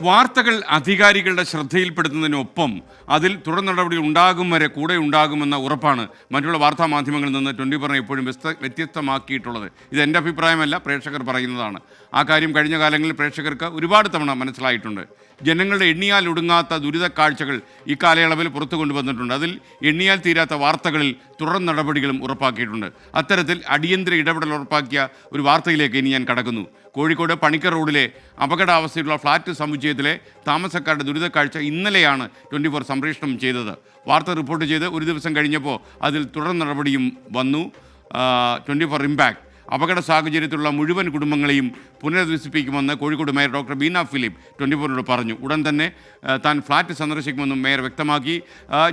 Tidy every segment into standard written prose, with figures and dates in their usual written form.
വാർത്തകൾ അധികാരികളുടെ ശ്രദ്ധയിൽപ്പെടുത്തുന്നതിനൊപ്പം അതിൽ തുടർ നടപടി ഉണ്ടാകും വരെ കൂടെ ഉണ്ടാകുമെന്ന ഉറപ്പാണ് മറ്റുള്ള വാർത്താ മാധ്യമങ്ങളിൽ നിന്ന് 24 എപ്പോഴും വ്യത്യസ്തമാക്കിയിട്ടുള്ളത്. ഇത് എൻ്റെ അഭിപ്രായമല്ല, പ്രേക്ഷകർ പറയുന്നതാണ്. ആ കാര്യം കഴിഞ്ഞ കാലങ്ങളിൽ പ്രേക്ഷകർക്ക് ഒരുപാട് തവണ മനസ്സിലായിട്ടുണ്ട്. ജനങ്ങളുടെ എണ്ണിയാൽ ഒടുങ്ങാത്ത ദുരിത കാഴ്ചകൾ ഈ കാലയളവിൽ പുറത്തു കൊണ്ടുവന്നിട്ടുണ്ട്. അതിൽ എണ്ണിയാൽ തീരാത്ത വാർത്തകളിൽ തുടർ നടപടികളും ഉറപ്പാക്കിയിട്ടുണ്ട്. അത്തരത്തിൽ അടിയന്തര ഇടപെടൽ ഉറപ്പാക്കിയ ഒരു വാർത്തയിലേക്ക് ഇനി ഞാൻ കടക്കുന്നു. കോഴിക്കോട് പണിക്കർ റോഡിലെ അപകടാവസ്ഥയിലുള്ള ഫ്ളാറ്റ് സമുച്ചയത്തിലെ താമസക്കാരുടെ ദുരിതക്കാഴ്ച ഇന്നലെയാണ് 24 സംപ്രേഷണം ചെയ്തത്. വാർത്ത റിപ്പോർട്ട് ചെയ്ത് ഒരു ദിവസം കഴിഞ്ഞപ്പോൾ അതിൽ തുടർ നടപടിയും വന്നു. 24 ഇമ്പാക്ട് അപകട സാഹചര്യത്തിലുള്ള മുഴുവൻ കുടുംബങ്ങളെയും പുനരധിവസിപ്പിക്കുമെന്ന് കോഴിക്കോട് മേയർ ഡോക്ടർ ബീന ഫിലിപ്പ് 24 പറഞ്ഞു. ഉടൻ തന്നെ താൻ ഫ്ളാറ്റ് സന്ദർശിക്കുമെന്നും മേയർ വ്യക്തമാക്കി.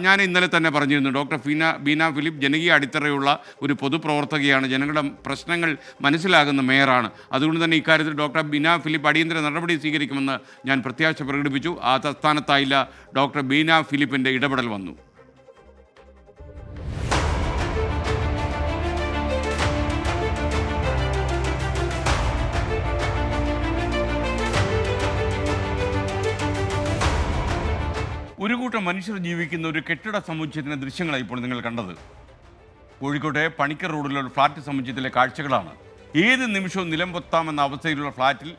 ഞാൻ ഇന്നലെ തന്നെ പറഞ്ഞിരുന്നു, ഡോക്ടർ ബീന ഫിലിപ്പ് ജനകീയ അടിത്തറയുള്ള ഒരു പൊതുപ്രവർത്തകയാണ്, ജനങ്ങളുടെ പ്രശ്നങ്ങൾ മനസ്സിലാകുന്ന മേയറാണ്. അതുകൊണ്ട് തന്നെ ഇക്കാര്യത്തിൽ ഡോക്ടർ ബീന ഫിലിപ്പ് അടിയന്തര നടപടി സ്വീകരിക്കുമെന്ന് ഞാൻ പ്രത്യാശ പ്രകടിപ്പിച്ചു. ആ തസ്ഥാനത്തായില്ല, ഡോക്ടർ ബീന ഫിലിപ്പിൻ്റെ ഇടപെടൽ വന്നു. ഒരു കൂട്ടം മനുഷ്യർ ജീവിക്കുന്ന ഒരു കെട്ടിട സമുച്ചയത്തിൻ്റെ ദൃശ്യങ്ങളാണ് ഇപ്പോൾ നിങ്ങൾ കണ്ടത്. കോഴിക്കോട്ടെ പണിക്കർ റോഡിലുള്ള ഫ്ളാറ്റ് സമുച്ചയത്തിലെ കാഴ്ചകളാണ്. ഏത് നിമിഷവും നിലംപൊത്താമെന്ന അവസ്ഥയിലുള്ള ഫ്ളാറ്റിൽ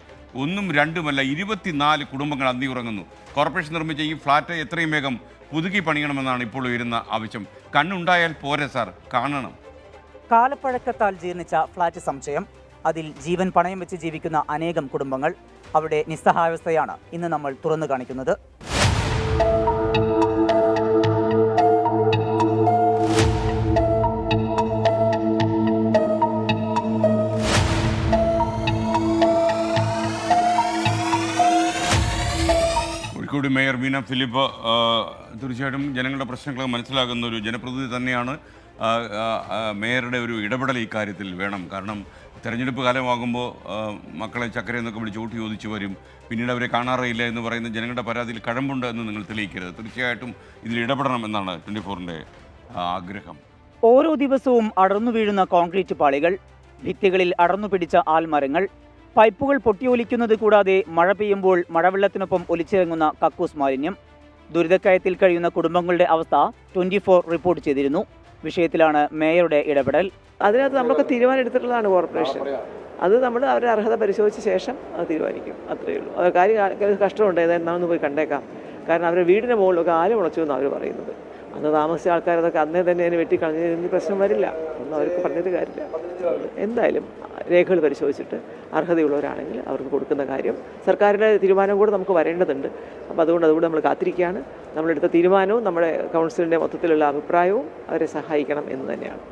ഒന്നും രണ്ടുമല്ല 24 കുടുംബങ്ങൾ അന്തി ഉറങ്ങുന്നു. കോർപ്പറേഷൻ നിർമ്മിച്ച ഈ ഫ്ളാറ്റ് എത്രയും വേഗം പുതുക്കി പണിയണമെന്നാണ് ഇപ്പോൾ ഉയരുന്ന ആവശ്യം. കണ്ണുണ്ടായാൽ പോരെ സാർ, കാണണം. കാലപ്പഴക്കത്താൽ ജീർണിച്ച ഫ്ളാറ്റ് സമുച്ചയം, അതിൽ ജീവൻ പണയം വെച്ച് ജീവിക്കുന്ന അനേകം കുടുംബങ്ങൾ, അവിടെ നിസ്സഹായാവസ്ഥയാണ് ഇന്ന് നമ്മൾ തുറന്നു കാണിക്കുന്നത്. കോഴിക്കോട് മേയർ ബീന ഫിലിപ്പ് തീർച്ചയായിട്ടും ജനങ്ങളുടെ പ്രശ്നങ്ങൾ മനസ്സിലാകുന്ന ഒരു ജനപ്രതിനിധി തന്നെയാണ്. മേയറുടെ ഒരു ഇടപെടൽ ഈ കാര്യത്തിൽ വേണം. കാരണം തെരഞ്ഞെടുപ്പ് കാലമാകുമ്പോൾ മക്കളെ ചക്കരയെന്നൊക്കെ വിളിച്ച് വോട്ട് ചോദിച്ചു വരും, പിന്നീട് അവരെ കാണാറില്ല എന്ന് പറയുന്ന ജനങ്ങളുടെ പരാതിയിൽ കഴമ്പുണ്ട് എന്ന് നിങ്ങൾ തെളിയിക്കരുത്. തീർച്ചയായിട്ടും ഇതിൽ ഇടപെടണം എന്നാണ് 24-ൻ്റെ ആഗ്രഹം. ഓരോ ദിവസവും അടർന്നു വീഴുന്ന കോൺക്രീറ്റ് പാളികൾ, ഭിത്തികളിൽ അടർന്നു പിടിച്ച ആൽമരങ്ങൾ, പൈപ്പുകൾ പൊട്ടിയൊലിക്കുന്നത് കൂടാതെ മഴ പെയ്യുമ്പോൾ മഴവെള്ളത്തിനൊപ്പം ഒലിച്ചിറങ്ങുന്ന കക്കൂസ് മാലിന്യം, ദുരിതക്കയത്തിൽ കഴിയുന്ന കുടുംബങ്ങളുടെ അവസ്ഥ 24 റിപ്പോർട്ട് ചെയ്തിരുന്നു. വിഷയത്തിലാണ് മേയറുടെ ഇടപെടൽ. അതിനകത്ത് നമ്മളൊക്കെ തീരുമാനം എടുത്തിട്ടുള്ളതാണ് കോർപ്പറേഷൻ. അത് നമ്മൾ അവരുടെ അർഹത പരിശോധിച്ച ശേഷം അത് തീരുമാനിക്കും, അത്രയേ ഉള്ളൂ. അത് കാര്യം കഷ്ടമുണ്ട്, ഏതായിരുന്നു പോയി കണ്ടേക്കാം. കാരണം അവരുടെ വീടിൻ്റെ മുകളിലൊക്കെ ആല് മുളച്ചു എന്നാണ് അവർ പറയുന്നത്. അന്ന് താമസിച്ച ആൾക്കാരതൊക്കെ അന്നേ തന്നെ അതിനെ വെട്ടിക്കളഞ്ഞതിന് പ്രശ്നം വരില്ല, ഒന്നും അവർക്ക് പറഞ്ഞിട്ട് കാര്യമില്ല. എന്തായാലും രേഖകൾ പരിശോധിച്ചിട്ട് അർഹതയുള്ളവരാണെങ്കിൽ അവർക്ക് കൊടുക്കുന്ന കാര്യം സർക്കാരിൻ്റെ തീരുമാനം കൂടെ നമുക്ക് വരേണ്ടതുണ്ട്. അപ്പോൾ അതുകൊണ്ട് നമ്മൾ കാത്തിരിക്കുകയാണ്. നമ്മളെടുത്ത തീരുമാനവും നമ്മുടെ കൗൺസിലിൻ്റെ മൊത്തത്തിലുള്ള അഭിപ്രായവും അവരെ സഹായിക്കണം എന്ന് തന്നെയാണ്.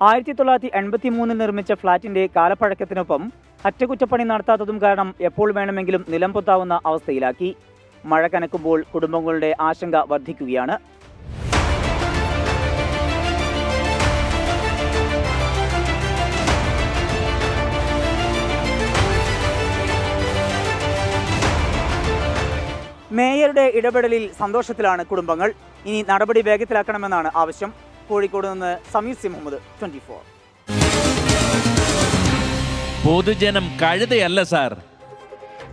1983 നിർമ്മിച്ച ഫ്ളാറ്റിന്റെ കാലപ്പഴക്കത്തിനൊപ്പം അറ്റകുറ്റപ്പണി നടത്താത്തതും കാരണം എപ്പോൾ വേണമെങ്കിലും നിലംപൊത്താവുന്ന അവസ്ഥയിലാക്കി. മഴ കനക്കുമ്പോൾ കുടുംബങ്ങളുടെ ആശങ്ക വർദ്ധിക്കുകയാണ്. മേയറുടെ ഇടപെടലിൽ സന്തോഷത്തിലാണ് കുടുംബങ്ങൾ. ഇനി നടപടി വേഗത്തിലാക്കണമെന്നാണ് ആവശ്യം. കോഴിക്കോട് നിന്ന് സമീർ സി മുഹമ്മദ്, 24. പൊതുജനം കഴുതയല്ല sir.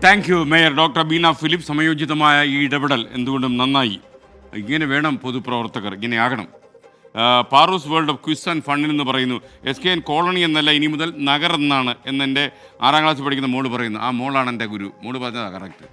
Thank you mayor doctor Beena Philip. സമയോചിതമായ ഈ ഇടപെടൽ എന്തുകൊണ്ടും നന്നായി. ഇങ്ങനെ വേണം പൊതുപ്രവർത്തകർ, ഇങ്ങനെയാകണം. Paroos world of quiz and ഫണ്ണിൽ എന്ന് പറയുന്നു. SKN കോളനി എന്നല്ല, ഇനി മുതൽ നഗർ എന്നാണ് എന്നെൻ്റെ 6ാം ക്ലാസ്സിൽ പഠിക്കുന്ന മോള് പറയുന്നു. ആ മോളാണ് എൻ്റെ ഗുരു. മോള് പറഞ്ഞതാണ് കറക്റ്റ്.